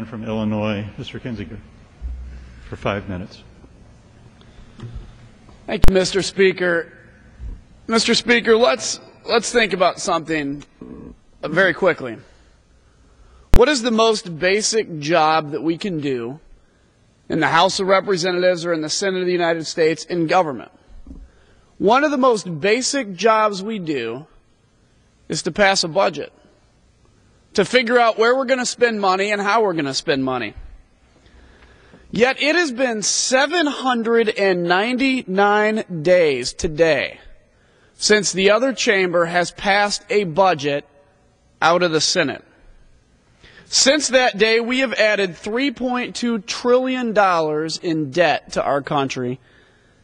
gentleman from Illinois, Mr. Kinzinger, for 5 minutes. Thank you, Mr. Speaker. Mr. Speaker, let's think about something very quickly. What is the most basic job that we can do in the House of Representatives or in the Senate of the United States in government? One of the most basic jobs we do is to pass a budget, to figure out where we're going to spend money and how we're going to spend money. Yet it has been 799 days today since the other chamber has passed a budget out of the Senate. Since that day, we have added $3.2 trillion in debt to our country,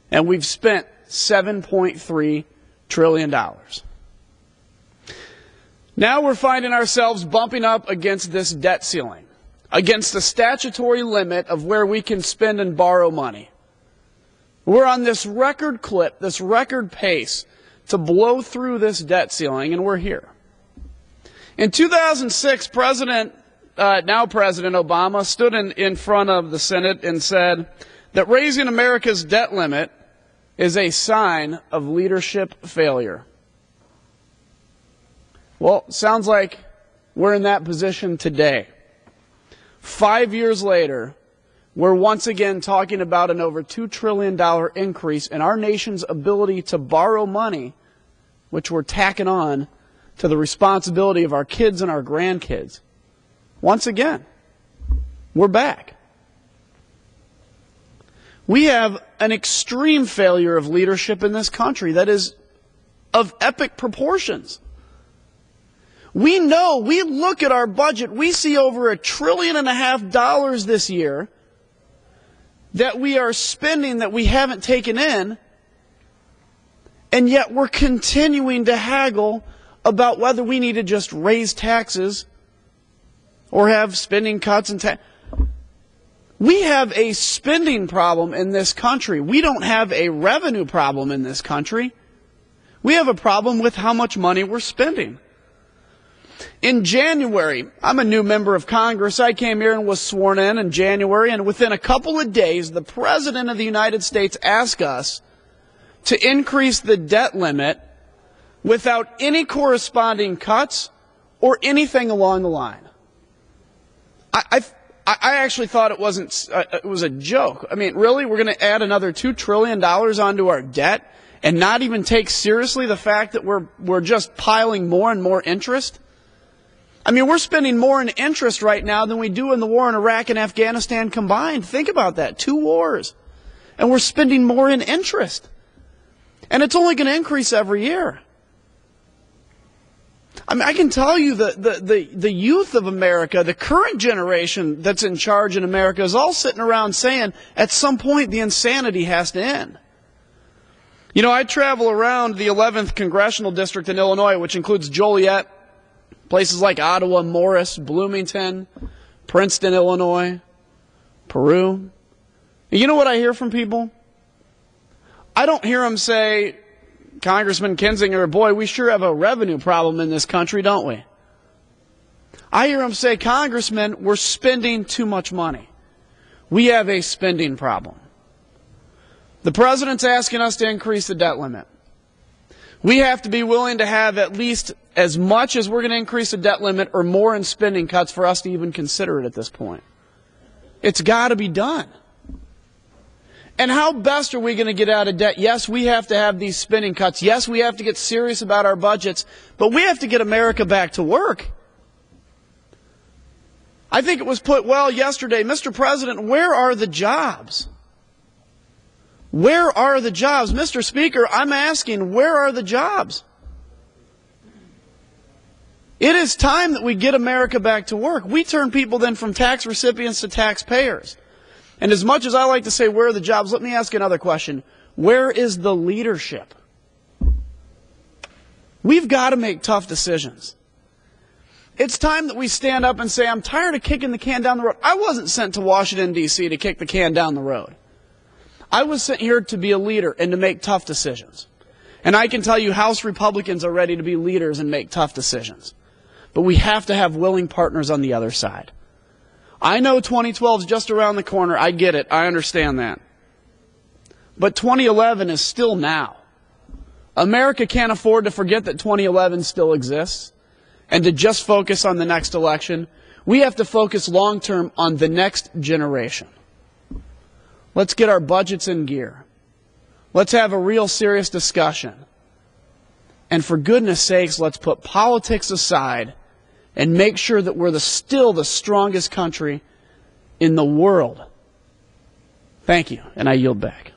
and we've spent $7.3 trillion. Now we're finding ourselves bumping up against this debt ceiling, against the statutory limit of where we can spend and borrow money. We're on this record clip, this record pace to blow through this debt ceiling, and we're here. In 2006, now President Obama stood in front of the Senate and said that raising America's debt limit is a sign of leadership failure. Well, sounds like we're in that position today. 5 years later, we're once again talking about an over $2 trillion increase in our nation's ability to borrow money, which we're tacking on to the responsibility of our kids and our grandkids. Once again, we're back. We have an extreme failure of leadership in this country that is of epic proportions. We know, we look at our budget, we see over $1.5 trillion this year that we are spending that we haven't taken in, and yet we're continuing to haggle about whether we need to just raise taxes or have spending cuts and We have a spending problem in this country. We don't have a revenue problem in this country. We have a problem with how much money we're spending. In January, I'm a new member of Congress. I came here and was sworn in January, and within a couple of days, the President of the United States asked us to increase the debt limit without any corresponding cuts or anything along the line. I actually thought it was a joke. I mean, really? We're going to add another $2 trillion onto our debt and not even take seriously the fact that we're just piling more and more interest? I mean, we're spending more in interest right now than we do in the war in Iraq and Afghanistan combined. Think about that. 2 wars. And we're spending more in interest. And it's only going to increase every year. I mean, I can tell you the youth of America, the current generation that's in charge in America, is all sitting around saying, at some point, the insanity has to end. You know, I travel around the 11th Congressional District in Illinois, which includes Joliet, places like Ottawa, Morris, Bloomington, Princeton, Illinois, Peru. And you know what I hear from people? I don't hear them say, Congressman Kinzinger, boy, we sure have a revenue problem in this country, don't we? I hear them say, Congressman, we're spending too much money. We have a spending problem. The President's asking us to increase the debt limit. We have to be willing to have at least as much as we're going to increase the debt limit or more in spending cuts for us to even consider it at this point. It's got to be done. And how best are we going to get out of debt? Yes, we have to have these spending cuts. Yes, we have to get serious about our budgets. But we have to get America back to work. I think it was put well yesterday, Mr. President, where are the jobs? Where are the jobs? Mr. Speaker, I'm asking, where are the jobs? It is time that we get America back to work. We turn people then from tax recipients to taxpayers. And as much as I like to say, where are the jobs, let me ask another question. Where is the leadership? We've got to make tough decisions. It's time that we stand up and say, I'm tired of kicking the can down the road. I wasn't sent to Washington, D.C. to kick the can down the road. I was sent here to be a leader and to make tough decisions. And I can tell you House Republicans are ready to be leaders and make tough decisions. But we have to have willing partners on the other side. I know 2012 is just around the corner. I get it. I understand that. But 2011 is still now. America can't afford to forget that 2011 still exists and to just focus on the next election. We have to focus long-term on the next generation. Let's get our budgets in gear. Let's have a real serious discussion. And for goodness sakes, let's put politics aside and make sure that we're still the strongest country in the world. Thank you, and I yield back.